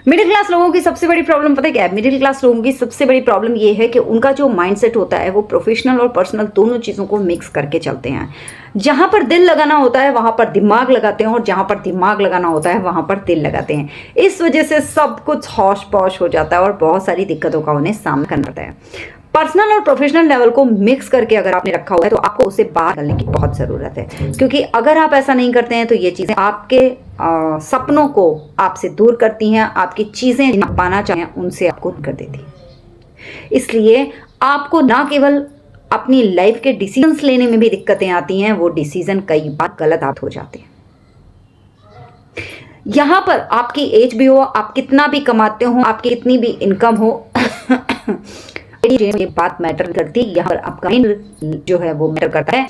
Middle class लोगों की सबसे बड़ी प्रॉब्लम पता है क्या है? मिडिल क्लास लोगों की सबसे बड़ी प्रॉब्लम ये है कि उनका जो माइंडसेट होता है वो प्रोफेशनल और पर्सनल दोनों चीज़ों को मिक्स करके चलते हैं। जहाँ पर दिल लगाना होता है वहाँ पर दिमाग लगाते हैं और जहाँ पर दिमाग लगाना होता है वहाँ पर दिल लगाते हैं। इस वजह से सब कुछ हौश पौश हो जाता है और बहुत सारी दिक्कतों का उन्हें सामना करना पड़ता है। पर्सनल और प्रोफेशनल लेवल को मिक्स करके अगर आपने रखा हुआ है तो आपको उसे बाहर निकलने की बहुत ज़रूरत है, क्योंकि अगर आप ऐसा नहीं करते हैं तो ये चीज़ें आपके सपनों को आपसे दूर करती हैं, आपकी चीज़ें जिन्हें आप पाना चाहें उनसे आपको दूर कर देती हैं। इसलिए आपको ना केवल अपनी लाइफ के डिसीजंस लेने में भी दिक्कतें आती हैं, वो डिसीजन कई बार गलत आप हो जाते हैं। यहाँ पर आपकी एज भी हो, आप कितना भी कमाते हो, आपकी कितनी भी इनकम हो ये बात मैटर करती है। यहाँ पर आपका माइंड जो है वो मैटर करता है।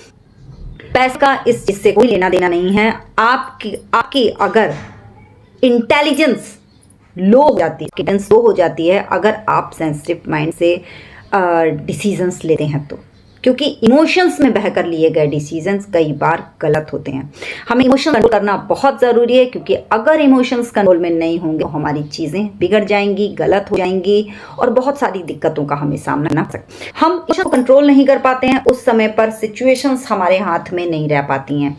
पैसे का इस चीज से कोई लेना देना नहीं है। आपकी अगर इंटेलिजेंस लो हो जाती है अगर आप सेंसिटिव माइंड से डिसीजंस लेते हैं तो, क्योंकि इमोशंस में बहकर लिए गए डिसीजंस कई बार गलत होते हैं। हमें इमोशन कंट्रोल करना बहुत ज़रूरी है, क्योंकि अगर इमोशंस कंट्रोल में नहीं होंगे तो हमारी चीज़ें बिगड़ जाएंगी, गलत हो जाएंगी और बहुत सारी दिक्कतों का हमें सामना करना सकता। हम इमोशन को कंट्रोल नहीं कर पाते हैं, उस समय पर सिचुएशंस हमारे हाथ में नहीं रह पाती हैं।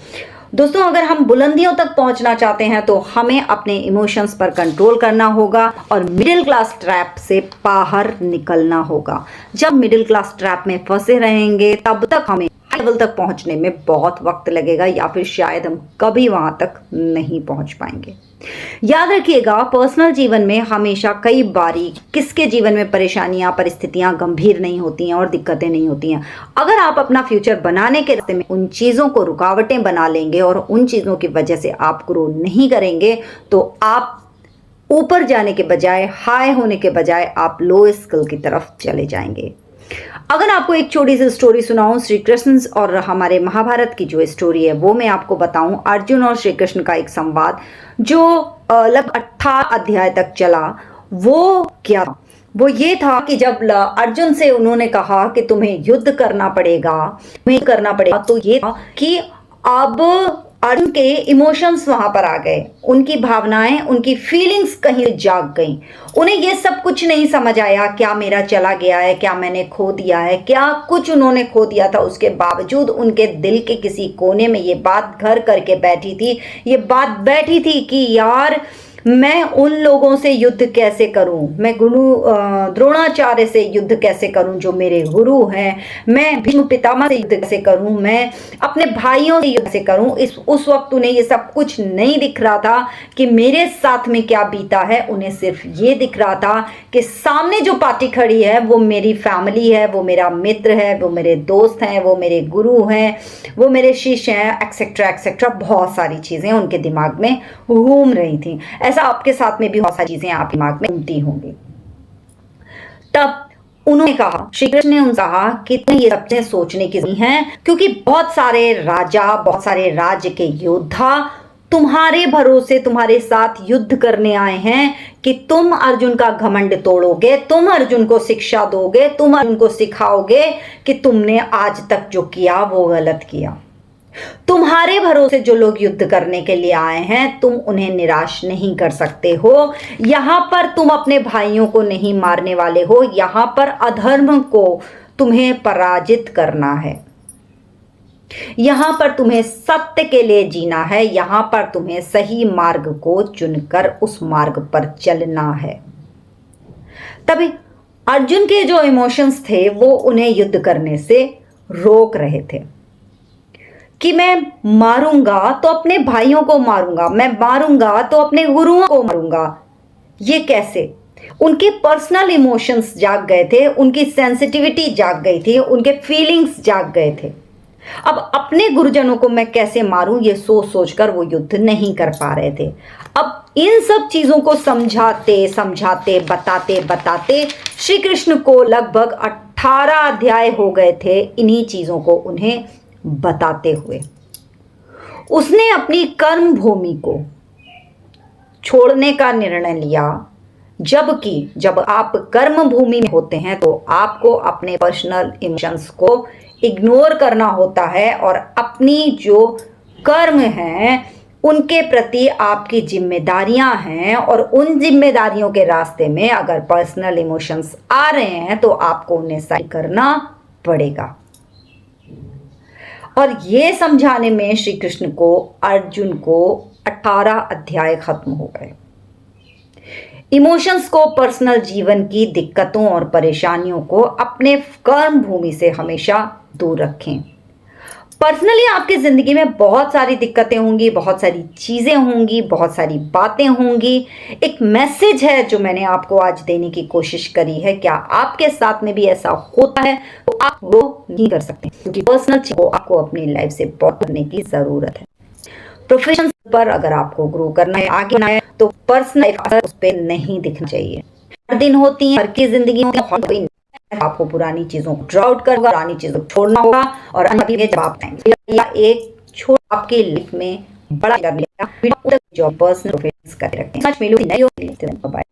दोस्तों, अगर हम बुलंदियों तक पहुंचना चाहते हैं तो हमें अपने इमोशंस पर कंट्रोल करना होगा और मिडिल क्लास ट्रैप से बाहर निकलना होगा। जब मिडिल क्लास ट्रैप में फंसे रहेंगे तब तक हमें हाई लेवल तक पहुंचने में बहुत वक्त लगेगा, या फिर शायद हम कभी वहां तक नहीं पहुंच पाएंगे। याद रखिएगा, पर्सनल जीवन में हमेशा कई बारी किसके जीवन में परेशानियां, परिस्थितियां गंभीर नहीं होती हैं और दिक्कतें नहीं होती हैं। अगर आप अपना फ्यूचर बनाने के रास्ते में उन चीज़ों को रुकावटें बना लेंगे और उन चीज़ों की वजह से आप ग्रो नहीं करेंगे तो आप ऊपर जाने के बजाय, हाई होने के बजाय आप लो स्किल की तरफ चले जाएंगे। अगर आपको एक छोटी सी स्टोरी सुनाऊं, श्री कृष्ण और हमारे महाभारत की जो स्टोरी है वो मैं आपको बताऊं। अर्जुन और श्री कृष्ण का एक संवाद जो लगभग 18 अध्याय तक चला। वो क्या था? वो ये था कि जब अर्जुन से उन्होंने कहा कि तुम्हें युद्ध करना पड़ेगा, तो ये था कि अब अर्जुन के इमोशंस वहां पर आ गए, उनकी भावनाएं, उनकी फीलिंग्स कहीं जाग गई। उन्हें ये सब कुछ नहीं समझ आया, क्या मेरा चला गया है, क्या मैंने खो दिया है, क्या कुछ उन्होंने खो दिया था। उसके बावजूद उनके दिल के किसी कोने में ये बात घर करके बैठी थी, ये बात बैठी थी कि यार मैं उन लोगों से युद्ध कैसे करूं, मैं गुरु द्रोणाचार्य से युद्ध कैसे करूं जो मेरे गुरु हैं, मैं भीष्म पितामह से युद्ध कैसे करूं, मैं अपने भाइयों से युद्ध कैसे करूं। उस वक्त उन्हें ये सब कुछ नहीं दिख रहा था कि मेरे साथ में क्या बीता है। उन्हें सिर्फ ये दिख रहा था कि सामने जो पार्टी खड़ी है वो मेरी फैमिली है, वो मेरा मित्र है, वो मेरे दोस्त हैं, वो मेरे गुरु हैं, वो मेरे शिष्य हैं, एक्सेट्रा एक्सेट्रा। बहुत सारी चीज़ें उनके दिमाग में घूम रही थी। ऐसा आपके साथ में भी बहुत सारी चीजें आप दिमाग में घूमती होंगी। तब उन्होंने कहा, श्री कृष्ण ने उनसे कहा कि तुम्हें ये सब चीजें सोचने की जरूरत है, क्योंकि बहुत सारे राजा, बहुत सारे राज्य के योद्धा तुम्हारे भरोसे तुम्हारे साथ युद्ध करने आए हैं कि तुम अर्जुन का घमंड तोड़ोगे, तुम अर्जुन को शिक्षा दोगे, तुम अर्जुन को सिखाओगे कि तुमने आज तक जो किया वो गलत किया। तुम्हारे भरोसे जो लोग युद्ध करने के लिए आए हैं तुम उन्हें निराश नहीं कर सकते हो। यहां पर तुम अपने भाइयों को नहीं मारने वाले हो, यहां पर अधर्म को तुम्हें पराजित करना है, यहां पर तुम्हें सत्य के लिए जीना है, यहां पर तुम्हें सही मार्ग को चुनकर उस मार्ग पर चलना है। तभी अर्जुन के जो इमोशंस थे वो उन्हें युद्ध करने से रोक रहे थे कि मैं मारूंगा तो अपने भाइयों को मारूंगा, मैं मारूंगा तो अपने गुरुओं को मारूंगा। ये कैसे? उनके पर्सनल इमोशंस जाग गए थे, उनकी सेंसिटिविटी जाग गई थी, उनके फीलिंग्स जाग गए थे। अब अपने गुरुजनों को मैं कैसे मारूं ये सोच सोचकर वो युद्ध नहीं कर पा रहे थे। अब इन सब चीजों को समझाते समझाते, बताते बताते श्री कृष्ण को लगभग 18 अध्याय हो गए थे इन्हीं चीजों को उन्हें बताते हुए। उसने अपनी कर्म भूमि को छोड़ने का निर्णय लिया, जबकि जब आप कर्म भूमि में होते हैं तो आपको अपने पर्सनल इमोशंस को इग्नोर करना होता है और अपनी जो कर्म है उनके प्रति आपकी जिम्मेदारियां हैं, और उन जिम्मेदारियों के रास्ते में अगर पर्सनल इमोशंस आ रहे हैं तो आपको उन्हें सही करना पड़ेगा। और ये समझाने में श्री कृष्ण को, अर्जुन को 18 अध्याय खत्म हो गए। इमोशंस को, पर्सनल जीवन की दिक्कतों और परेशानियों को अपने कर्म भूमि से हमेशा दूर रखें। पर्सनली आपकी जिंदगी में बहुत सारी दिक्कतें होंगी, बहुत सारी चीजें होंगी, बहुत सारी बातें होंगी। एक मैसेज है जो मैंने आपको आज देने की कोशिश करी है। क्या आपके साथ में भी ऐसा होता है तो आप वो नहीं कर सकते, क्योंकि पर्सनल चीज को आपको अपनी लाइफ से बहुत करने की जरूरत है। प्रोफेशन पर अगर आपको ग्रो करना है, आगे बढ़ना है, तो पर्सनल असर उस पर नहीं दिखना चाहिए। हर दिन होती है, हर की जिंदगी में आपको पुरानी चीजों को ड्रॉ आउट करना, पुरानी चीजों को छोड़ना होगा, और अभी जब आप या एक छोटा आपकी लाइफ में बड़ा जो पर्सनल प्रोफेशन कर रखते हैं।